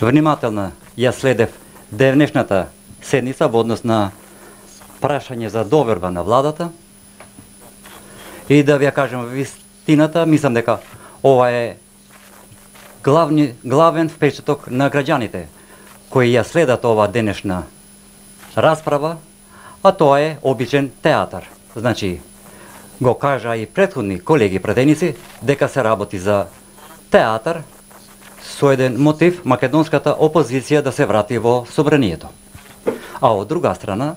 внимателно ја следев денешната седница во однос на прашање за доверба на владата и да ви ја кажем вистината, мислам дека ова е главен впечаток на граѓаните кои ја следат ова денешна расправа, а тоа е обичен театар. Значи, го кажа и претходни колеги пратеници дека се работи за театар со еден мотив македонската опозиција да се врати во собранието. А од друга страна,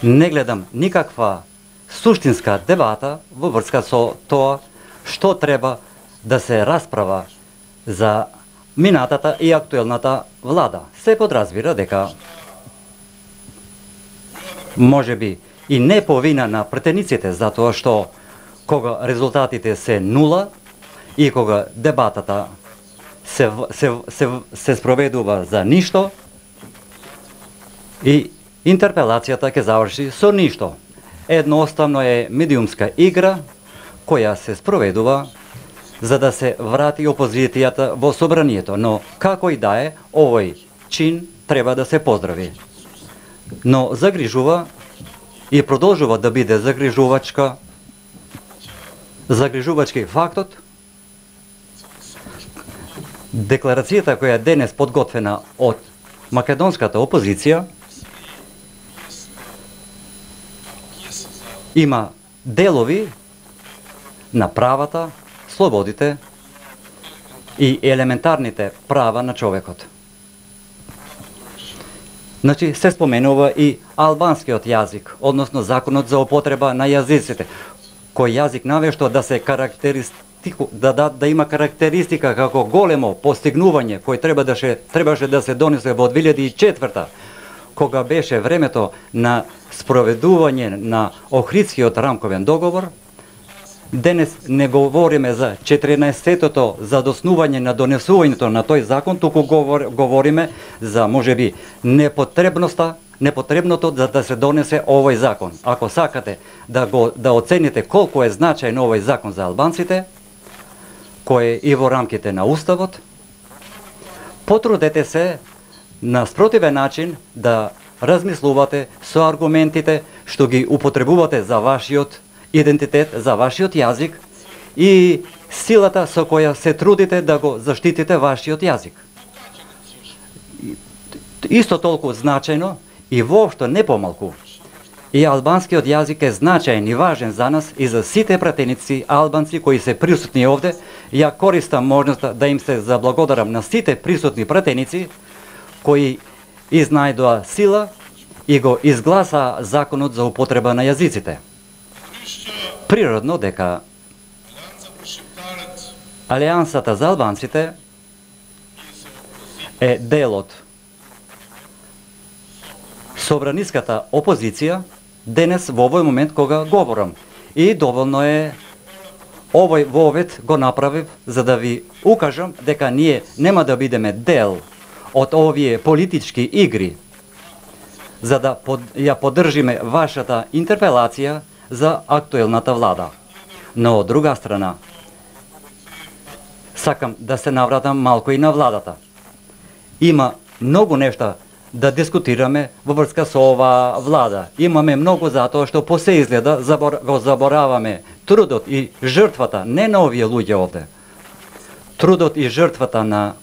не гледам никаква суштинска дебата во врска со тоа што треба да се расправа за минатата и актуелната влада. Се подразбира дека може би и не по вина на претениците, затоа што кога резултатите се нула и кога дебатата се спроведува за ништо и интерпелацијата ќе заврши со ништо. Едноставно е медиумска игра која се спроведува за да се врати опозицијата во собранието, но како и да е, овој чин треба да се поздрави. Но загрижува и продолжува да биде загрижувачки фактот декларацијата која е денес подготвена од македонската опозиција има делови на правата, слободите и елементарните права на човекот. Значи, се споменува и албанскиот јазик, односно законот за употреба на јазиците, кој јазик навешто да се да има карактеристика како големо постигнување кој требаше да се донесе во 2004, кога беше времето на спроведување на Охридскиот рамковен договор. Денес не говориме за 14-тото задоснување на донесувањето на тој закон, туку говориме за можеби непотребното да се донесе овој закон. Ако сакате да оцените колку е значајен овој закон за албанците, кој е и во рамките на уставот, потрудете се на спротивен начин да размислувате со аргументите што ги употребувате за вашиот идентитет, за вашиот јазик и силата со која се трудите да го заштитите вашиот јазик. Исто толку значајно и воопшто не помалку, и албанскиот јазик е значаен и важен за нас и за сите пратеници албанци кои се присутни овде. Ја користам можноста да им се заблагодарам на сите присутни пратеници кои изнајдоа сила и го изгласа законот за употреба на јазиците. Природно дека Алијансата за албанците е дел од собраниската опозиција денес во овој момент кога говорам. И доволно е овој вовет го направив за да ви укажам дека ние нема да бидеме дел од овие политички игри за да ја поддржиме вашата интерпелација за актуелната влада. Но од друга страна, сакам да се навратам малку и на владата. Има многу нешта да дискутираме во врска со оваа влада. Имаме многу затоа што по се изгледа го забораваме трудот и жртвата не на овие луѓе овде. Трудот и жртвата на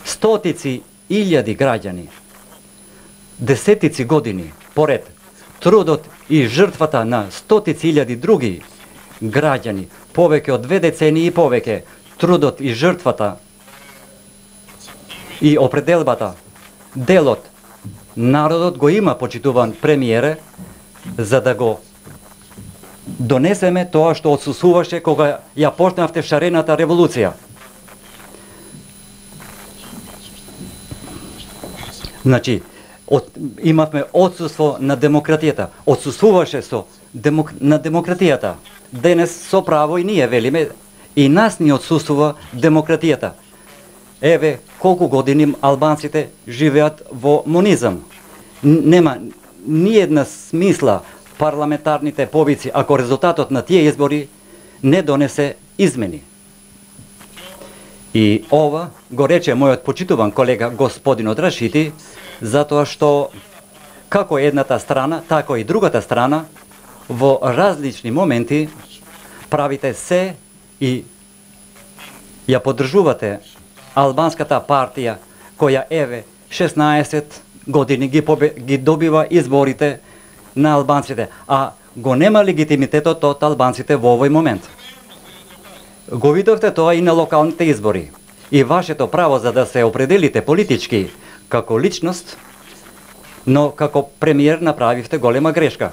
стотици илјади граѓани, десетици години поред, трудот и жртвата на стотици илјади други граѓани, повеќе од 2 децении и повеќе, трудот и жртвата и определбата, делот, народот го има, почитуван премиере, за да го донесеме тоа што отсусуваше кога ја почнавте шарената револуција. Значи, имавме отсуство на демократијата, отсусуваше на демократијата. Денес со право и ние велиме, и нас ни отсуствува демократијата. Еве колку години албанците живеат во монизам. Нема ниедна смисла парламентарните побици ако резултатот на тие избори не донесе измени. И ова го рече мојот почитуван колега господин Рашити, затоа што како едната страна, така и другата страна во различни моменти правите се и ја поддржувате албанската партија која еве 16 години ги добива изборите на албанците, а го нема легитимитетот од албанците во овој момент. Го видовте тоа и на локалните избори. И вашето право за да се определите политички како личност, но како премиер направивте голема грешка.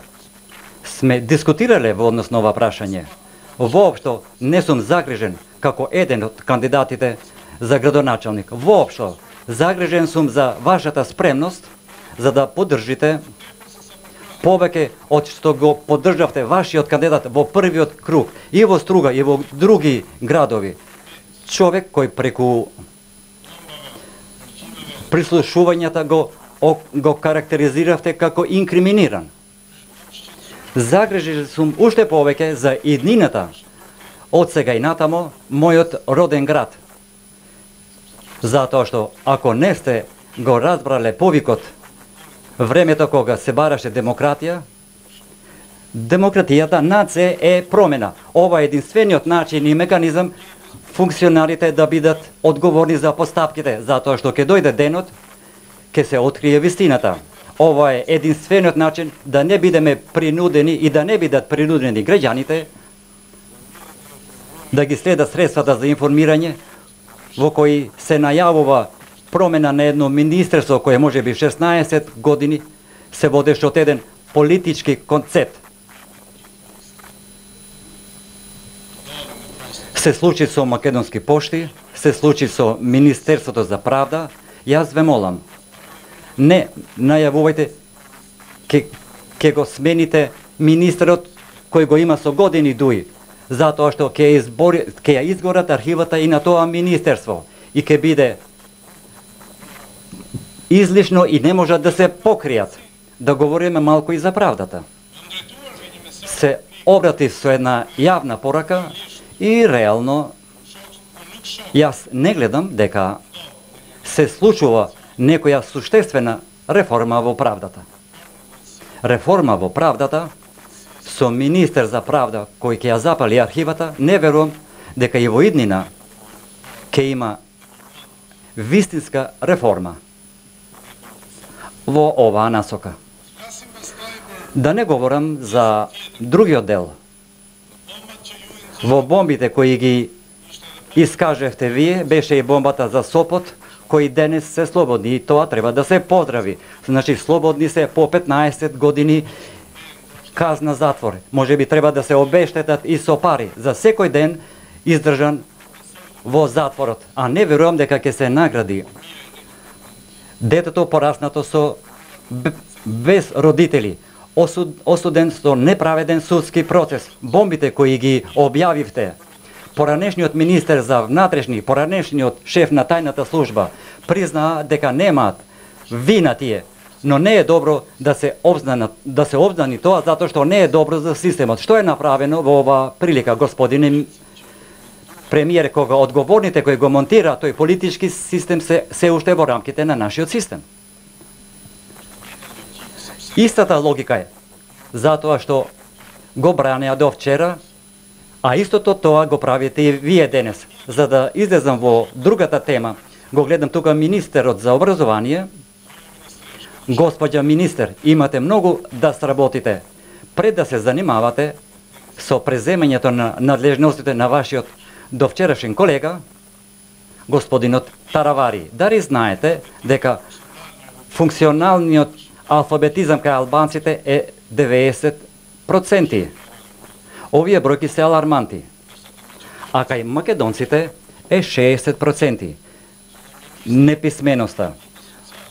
Сме дискутирале во однос на ова прашање. Воопшто не сум загрижен како еден од кандидатите за градоначалник. Воопшто загрижен сум за вашата спремност за да поддржите повеќе од што го поддржавте вашиот кандидат во првиот круг и во Струга и во други градови. Човек кој преку прислушувањата го карактеризиравте како инкриминиран. Загрижен сум уште повеќе за иднината од сега и натамо мојот роден град. Затоа што ако не сте го разбрале повикот времето кога се бараше демократија, демократијата нација е промена. Ова е единствениот начин и механизам функционарите да бидат одговорни за постапките, затоа што ќе дојде денот, ќе се открие вистината. Ова е единствениот начин да не бидеме принудени и да не бидат принудени граѓаните да ги следат средствата за информирање во кои се најавува промена на едно министерство кое може би 16 години се водеше од еден политички концепт. Се случи со Македонски пошти, се случи со Министерството за правда. Јас ве молам, не најавувајте ке го смените министерот кој го има со години дуи, затоа што ќе ја изгорат архивата и на тоа министерство и ќе биде излишно и не можат да се покријат. Да говориме малку и за правдата. Се обратив со една јавна порака и реално јас не гледам дека се случува некоја суштествена реформа во правдата. Реформа во правдата со министер за правда кој ќе ја запали архивата, не верувам дека и во иднина ќе има вистинска реформа во оваа насока. Да не говорам за другиот дел. Во бомбите кои ги искажевте вие, беше и бомбата за Сопот, кои денес се слободни и тоа треба да се поздрави. Значи слободни се по 15 години казна затвор. Може би треба да се обештетат и со пари за секој ден издржан во затворот, а не верувам дека ќе се награди детето пораснато со без родители, осуден со неправеден судски процес. Бомбите кои ги објавивте, поранешниот министер за внатрешни, поранешниот шеф на тајната служба признаа дека немаат вина тие, но не е добро да се обзнани тоа затоа што не е добро за системот. Што е направено во оваа прилика, господине премиер, кога одговорните кои го монтира тој политички систем се уште во рамките на нашиот систем? Истата логика е, затоа што го бранеа до вчера, а истото тоа го правите и вие денес. За да излезам во другата тема, го гледам тука министерот за образование. Господја министер, имате многу да сработите пред да се занимавате со преземањето на надлежностите на вашиот довчерашен колега, господинот Таравари. Дари знаете дека функционалниот алфабетизам кај албанците е 90%. Овие бројки се аларманти. А кај македонците е 60%. Неписменоста.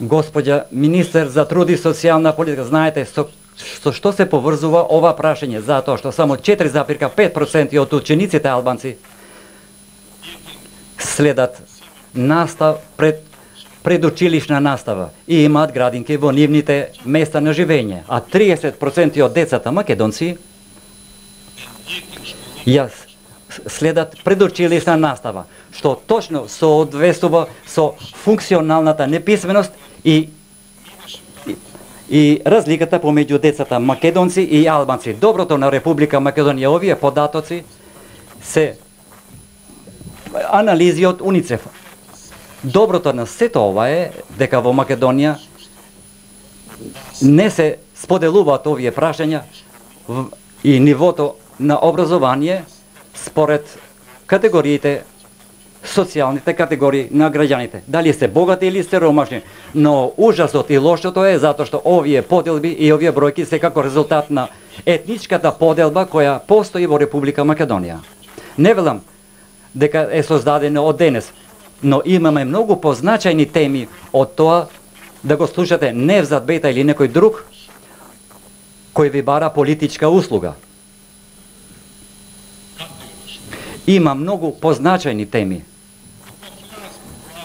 Господја министер за труд и социјална политика, знаете со што се поврзува ова прашање, затоа што само 4,5% од учениците албанци следат настав предучилишна настава и имаат градинки во нивните места на живење, а 30% од децата македонци, јас следат предучилищна настава, што точно соодветствува со функционалната неписменост и разликата помеѓу децата македонци и албанци. Доброто на Република Македонија, овие податоци се анализи од УНИЦЕФ. Доброто на сето ова е дека во Македонија не се споделуваат овие прашања и нивото на образование според категориите, социјалните категории на граѓаните. Дали сте богати или сте ромашни. Но ужасот и лошото е затоа што овие поделби и овие бројки се како резултат на етничката поделба која постои во Република Македонија. Не велам дека е создадена од денес, но имаме многу позначајни теми од тоа да го слушате Невзат Бета или некој друг кој ви бара политичка услуга. Има многу позначајни теми.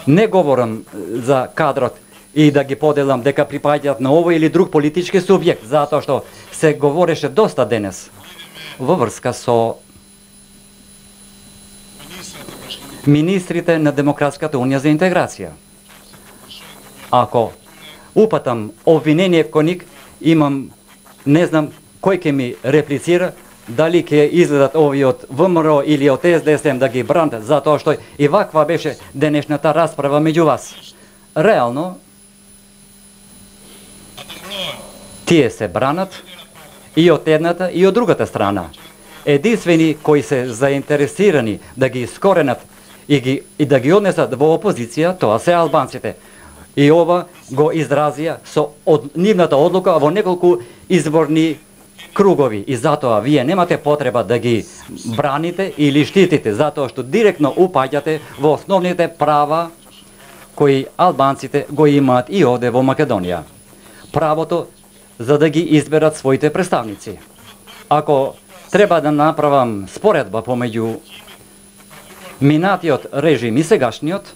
Не говорам за кадрот и да ги поделам дека припаѓаат на овој или друг политички субјект, затоа што се говореше доста денес во врска со министрите на Демократската унија за интеграција. Ако упатам обвинение кон нив, имам, не знам кој ќе ми реплицира, дали ќе изгледат овие од ВМРО или од СДСМ да ги бранат, затоа што и ваква беше денешната расправа меѓу вас. Реално, тие се бранат и од едната и од другата страна. Единствени кои се заинтересирани да ги искоренат и да ги однесат во опозиција, тоа се албанците. И ова го изразија со нивната одлука во неколку изборни кругови. И затоа вие немате потреба да ги браните или штитите, затоа што директно упаѓате во основните права кои албанците го имаат и овде во Македонија. Правото за да ги изберат своите представници. Ако треба да направам споредба помеѓу минатиот режим и сегашниот,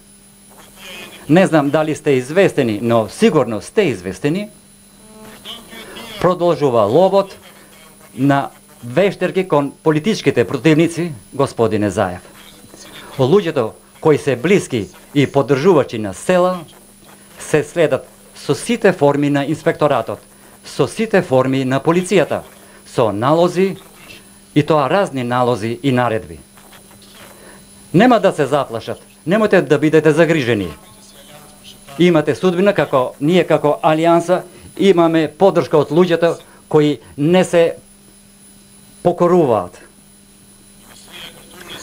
не знам дали сте известени, но сигурно сте известени, продолжува ловот на вештерки кон политичките противници, господине Заев. Луѓето кои се блиски и поддржувачи на села се следат со сите форми на инспекторатот, со сите форми на полицијата, со налози и тоа разни налози и наредби. Нема да се заплашат, немојте да бидете загрижени. Имате судбина како ние како Алијанса имаме поддршка од луѓето кои не се покоруваат.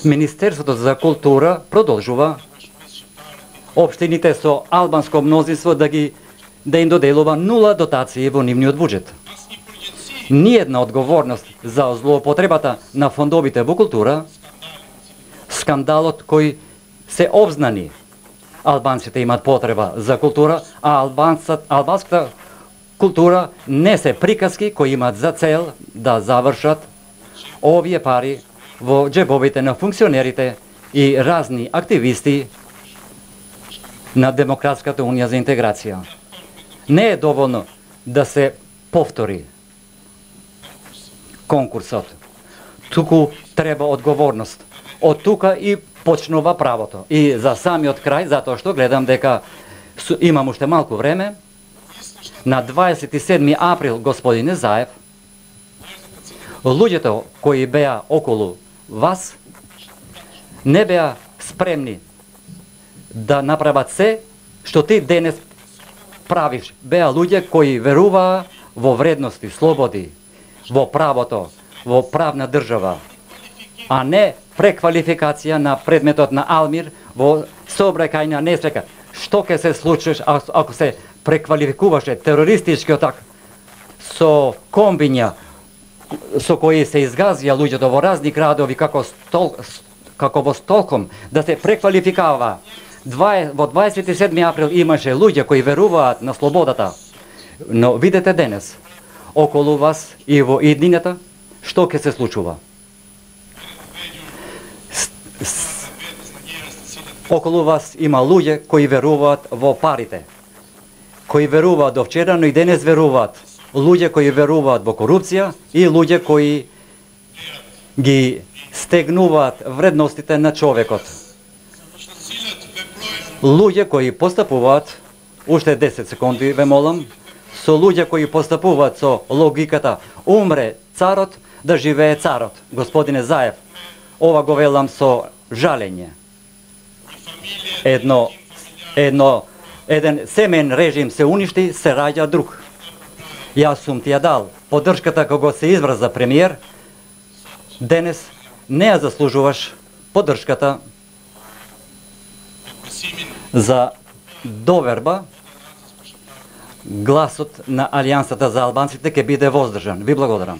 Министерството за култура продолжува општините со албанско мнозинство да им доделува нула дотации во нивниот буџет. Ниедна одговорност за злоупотребата на фондовите во култура, скандалот кој се обзнани. Албанците имаат потреба за култура, а албанската култура не се приказки кои имаат за цел да завршат овие пари во џебовите на функционерите и разни активисти на Демократската унија за интеграција. Не е доволно да се повтори конкурсот. Туку треба одговорност. Од тука и почнува правото. И за самиот крај, затоа што гледам дека имам уште малку време, на 27 април, господине Заев, луѓето кои беа околу вас не беа спремни да направат се што ти денес правиш. Беа луѓе кои веруваа во вредности, слободи, во правото, во правна држава, а не преквалификација на предметот на Алмир во сообраќајна несреќа. Што ќе се случи ако се преквалификуваше терористичкиот атак со комбиња со кои се изгазија луѓето во разни градови како во Стокхолм, да се преквалификава. Во 27 април имаше луѓе кои веруваат на слободата. Но видете денес, околу вас и во иднината, што ќе се случува? Околу вас има луѓе кои веруваат во парите, кои веруваат до вчера, но и денес веруваат. Луѓе кои веруваат во корупција и луѓе кои ги стегнуваат вредностите на човекот. Луѓе кои постапуваат, уште 10 секунди ве молам, со луѓе кои постапуваат со логиката умре царот, да живее царот. Господине Заев, ова го велам со жалење. Еден семен режим се уништи, се раѓа друг. Јас сум ти ја дал поддршката кога се избра за премиер. Денес не ја заслужуваш поддршката за доверба. Гласот на Алијансата за албанците ќе биде воздржан. Ви благодарам.